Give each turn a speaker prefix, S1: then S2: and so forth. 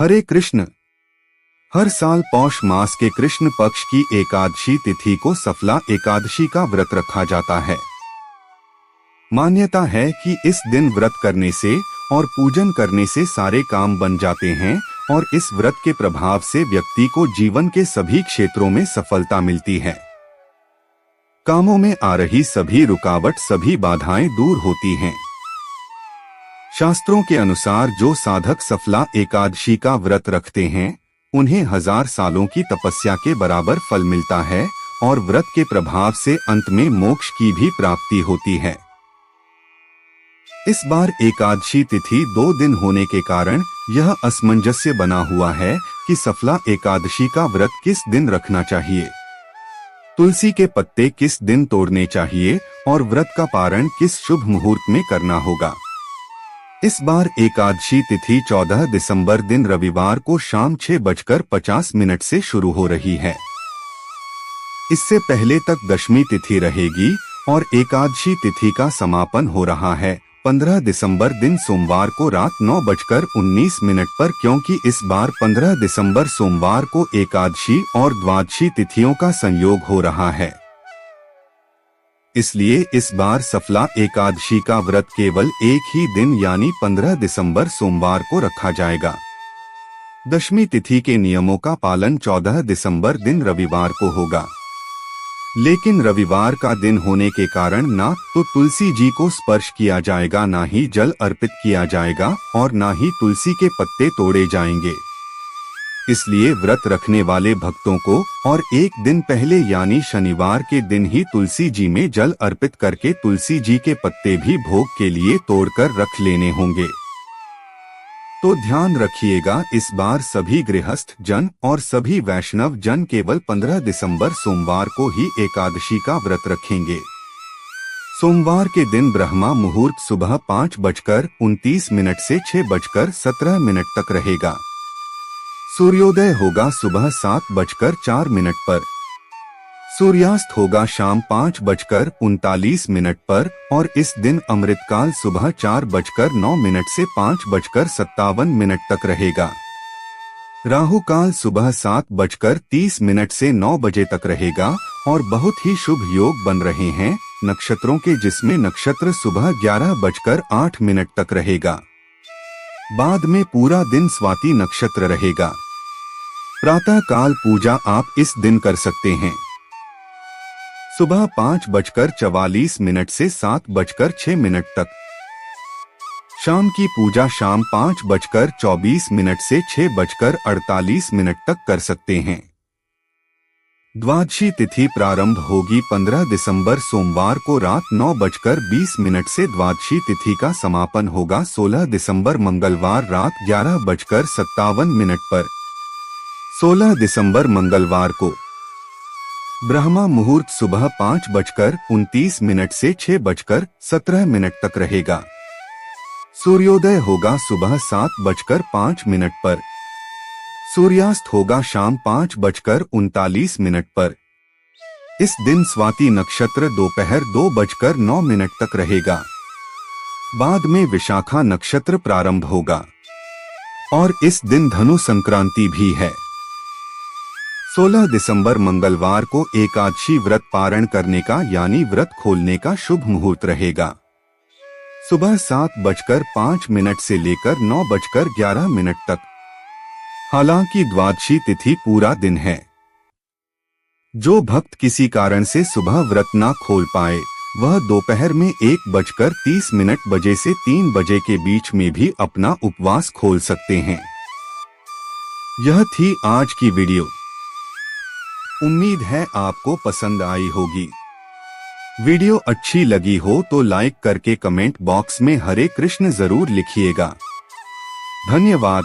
S1: हरे कृष्ण। हर साल पौष मास के कृष्ण पक्ष की एकादशी तिथि को सफला एकादशी का व्रत रखा जाता है। मान्यता है कि इस दिन व्रत करने से और पूजन करने से सारे काम बन जाते हैं और इस व्रत के प्रभाव से व्यक्ति को जीवन के सभी क्षेत्रों में सफलता मिलती है। कामों में आ रही सभी रुकावट, सभी बाधाएं दूर होती हैं। शास्त्रों के अनुसार जो साधक सफला एकादशी का व्रत रखते हैं उन्हें 1000 सालों की तपस्या के बराबर फल मिलता है और व्रत के प्रभाव से अंत में मोक्ष की भी प्राप्ति होती है। इस बार एकादशी तिथि 2 दिन होने के कारण यह असमंजस्य बना हुआ है कि सफला एकादशी का व्रत किस दिन रखना चाहिए, तुलसी के पत्ते किस दिन तोड़ने चाहिए और व्रत का पारण किस शुभ मुहूर्त में करना होगा। इस बार एकादशी तिथि 14 दिसंबर दिन रविवार को शाम 6:50 से शुरू हो रही है। इससे पहले तक दशमी तिथि रहेगी और एकादशी तिथि का समापन हो रहा है 15 दिसंबर दिन सोमवार को रात 9:19 पर, क्योंकि इस बार 15 दिसंबर सोमवार को एकादशी और द्वादशी तिथियों का संयोग हो रहा है। इसलिए इस बार सफला एकादशी का व्रत केवल एक ही दिन यानी 15 दिसंबर सोमवार को रखा जाएगा। दशमी तिथि के नियमों का पालन 14 दिसंबर दिन रविवार को होगा, लेकिन रविवार का दिन होने के कारण ना तो तुलसी जी को स्पर्श किया जाएगा, ना ही जल अर्पित किया जाएगा और ना ही तुलसी के पत्ते तोड़े जाएंगे। इसलिए व्रत रखने वाले भक्तों को और एक दिन पहले यानी शनिवार के दिन ही तुलसी जी में जल अर्पित करके तुलसी जी के पत्ते भी भोग के लिए तोड़कर रख लेने होंगे। तो ध्यान रखिएगा, इस बार सभी गृहस्थ जन और सभी वैष्णव जन केवल 15 दिसंबर सोमवार को ही एकादशी का व्रत रखेंगे। सोमवार के दिन ब्रह्मा मुहूर्त सुबह 5:29 से 6:17 तक रहेगा। सूर्योदय होगा सुबह 7:04 पर। सूर्यास्त होगा शाम 5:39 पर और इस दिन अमृतकाल सुबह 4:09 से 5:57 तक रहेगा। राहु काल सुबह 7:30 से 9 बजे तक रहेगा और बहुत ही शुभ योग बन रहे हैं नक्षत्रों के, जिसमें नक्षत्र सुबह 11:08 तक रहेगा। बाद में पूरा दिन स्वाति नक्षत्र रहेगा। प्रातः काल पूजा आप इस दिन कर सकते हैं सुबह 5:44 से 7:06 तक। शाम की पूजा शाम 5:24 से 6:48 तक कर सकते हैं। द्वादशी तिथि प्रारंभ होगी 15 दिसंबर सोमवार को रात 9:20 से। द्वादशी तिथि का समापन होगा 16 दिसंबर मंगलवार रात 11:57 पर। 16 दिसंबर मंगलवार को ब्रह्मा मुहूर्त सुबह 5:29 से 6:17 तक रहेगा। सूर्योदय होगा सुबह 7:05 पर। सूर्यास्त होगा शाम 5:39 पर। इस दिन स्वाति नक्षत्र दोपहर 2:09 तक रहेगा। बाद में विशाखा नक्षत्र प्रारंभ होगा और इस दिन धनु संक्रांति भी है। 16 दिसंबर मंगलवार को एकादशी व्रत पारण करने का यानी व्रत खोलने का शुभ मुहूर्त रहेगा सुबह 7:05 से लेकर 9:11 तक। हालांकि द्वादशी तिथि पूरा दिन है। जो भक्त किसी कारण से सुबह व्रत ना खोल पाए वह दोपहर में 1:30 बजे से 3 बजे के बीच में भी अपना उपवास खोल सकते हैं। यह थी आज की वीडियो। उम्मीद है आपको पसंद आई होगी। वीडियो अच्छी लगी हो तो लाइक करके कमेंट बॉक्स में हरे कृष्ण जरूर लिखिएगा। धन्यवाद।